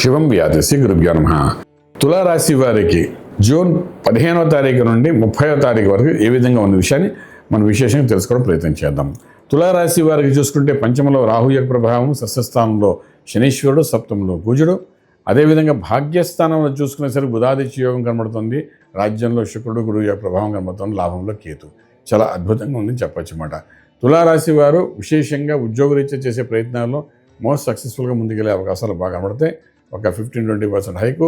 శివం వ్యాధసి గురుభ్యో నమః. తులారాశి వారికి జూన్ 15వ తారీఖు నుండి 30వ తారీఖు వరకు ఏ విధంగా ఉన్న విషయాన్ని మనం విశేషంగా తెలుసుకోవడం ప్రయత్నం చేద్దాం. తులారాశి వారికి చూసుకుంటే పంచమలో రాహు యొక్క ప్రభావం, షష్ఠస్థానంలో శనీశ్వరుడు, సప్తమంలో కుజుడు, అదేవిధంగా భాగ్యస్థానంలో చూసుకునేసరికి బుధాదిత్య యోగం కనబడుతుంది, రాజ్యంలో శుక్రుడు, గురువు యొక్క ప్రభావం కనబడుతుంది, లాభంలో కేతు. చాలా అద్భుతంగా ఉందని చెప్పొచ్చు అన్నమాట. తులారాశి వారు విశేషంగా ఉద్యోగరీత్యా చేసే ప్రయత్నాల్లో మోస్ట్ సక్సెస్ఫుల్గా ముందుకెళ్ళే అవకాశాలు బాగా కనబడతాయి. ఒక 15-20% హైకు,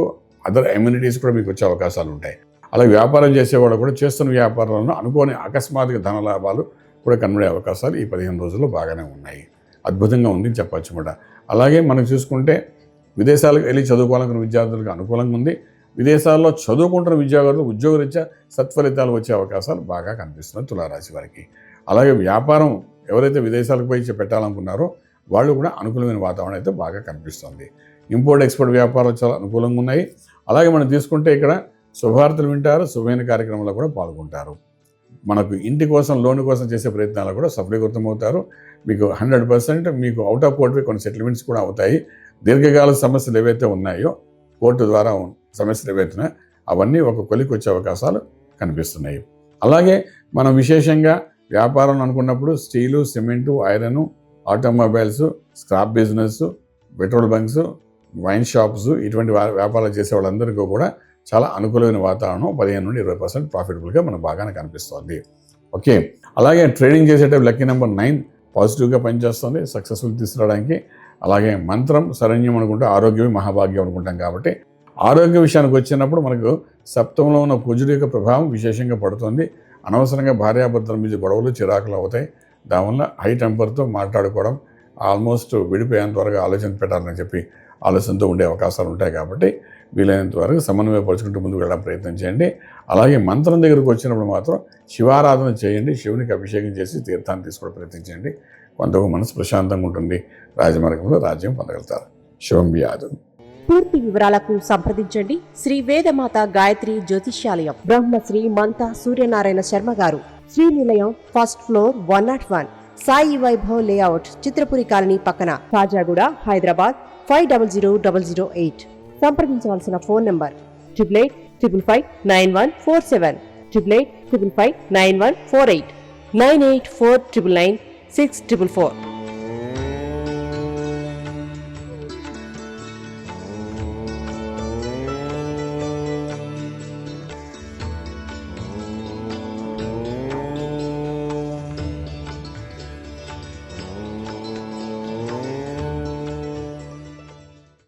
అదర్ ఎమ్యూనిటీస్ కూడా మీకు వచ్చే అవకాశాలు ఉంటాయి. అలాగే వ్యాపారం చేసేవాళ్ళు కూడా చేస్తున్న వ్యాపారాలను అనుకోని అకస్మాత్తుగా ధన లాభాలు కూడా కనబడే అవకాశాలు ఈ 15 రోజుల్లో బాగానే ఉన్నాయి. అద్భుతంగా ఉంది చెప్పచ్చు అన్నమాట. అలాగే మనం చూసుకుంటే విదేశాలకు వెళ్ళి చదువుకోవాలనుకున్న విద్యార్థులకు అనుకూలంగా ఉంది. విదేశాల్లో చదువుకుంటున్న విద్యార్థులు ఉద్యోగరీత్యా సత్ఫలితాలు వచ్చే అవకాశాలు బాగా కనిపిస్తున్నాయి తులారాశి వారికి. అలాగే వ్యాపారం ఎవరైతే విదేశాలకు పోయి పెట్టాలనుకున్నారో వాళ్ళు కూడా అనుకూలమైన వాతావరణం అయితే బాగా కనిపిస్తుంది. ఇంపోర్ట్ ఎక్స్పోర్ట్ వ్యాపారాలు చాలా అనుకూలంగా ఉన్నాయి. అలాగే మనం తీసుకుంటే ఇక్కడ శుభవార్తలు వింటారు, శుభమైన కార్యక్రమాల్లో కూడా పాల్గొంటారు. మనకు ఇంటి కోసం, లోన్ కోసం చేసే ప్రయత్నాలు కూడా సఫలీకృతం అవుతారు. మీకు 100% మీకు అవుట్ ఆఫ్ కోర్టువి కొన్ని సెటిల్మెంట్స్ కూడా అవుతాయి. దీర్ఘకాల సమస్యలు ఏవైతే ఉన్నాయో, కోర్టు ద్వారా సమస్యలు ఏవైతున్నాయో అవన్నీ ఒక కొలికి వచ్చే అవకాశాలు కనిపిస్తున్నాయి. అలాగే మనం విశేషంగా వ్యాపారం అనుకున్నప్పుడు steel, cement, iron, automobiles, scrap business, petrol bunks, wine shops ఇటువంటి వ్యాపారాలు చేసే వాళ్ళందరికీ కూడా చాలా అనుకూలమైన వాతావరణం 15-20% ప్రాఫిటబుల్గా మనకు బాగానే కనిపిస్తుంది. ఓకే, అలాగే ట్రేడింగ్ చేసేటప్పుడు లక్కీ నెంబర్ 9 పాజిటివ్గా పనిచేస్తుంది సక్సెస్ఫుల్ తీసుకురావడానికి. అలాగే మంత్రం శరణ్యం అనుకుంటే ఆరోగ్యమే మహాభాగ్యం అనుకుంటాం కాబట్టి ఆరోగ్య విషయానికి వచ్చినప్పుడు మనకు సప్తమంలో ఉన్న కుజుడు యొక్క ప్రభావం విశేషంగా పడుతుంది. అనవసరంగా భార్యాభర్తల మీద గొడవలు, చిరాకులు అవుతాయి. దానివల్ల హై టెంపర్తో మాట్లాడుకోవడం, ఆల్మోస్ట్ విడిపోయేంత వరకు ఆలోచన పెట్టాలని చెప్పి ఆలోచనతో ఉండే అవకాశాలు ఉంటాయి. కాబట్టి వీలైనంత వరకు సమన్వయపరుచుకుంటూ ముందుకు వెళ్ళడం ప్రయత్నం చేయండి. అలాగే మంత్రం దగ్గరకు వచ్చినప్పుడు మాత్రం శివారాధన చేయండి, శివునికి అభిషేకం చేసి తీర్థాన్ని తీసుకోవడం ప్రయత్నించండి. కొంతకు మనసు ప్రశాంతంగా ఉంటుంది, రాజమార్గంలో రాజ్యం పొందగలుగుతారు. శివం వ్యాధు. పూర్తి వివరాలకు సంప్రదించండి శ్రీ వేదమాత గాయత్రి జ్యోతిష్యాలయం, బ్రహ్మశ్రీ మంతా సూర్యనారాయణ శర్మ గారు, Srinilayam, first floor, 101, Sai Vaibhav layout, Chitrapuri colony పక్కన, కాజాగూడ, హైదరాబాద్ 500008. సంప్రదించవలసిన ఫోన్ నంబర్ 8855559147, 8855559148, 9849996644.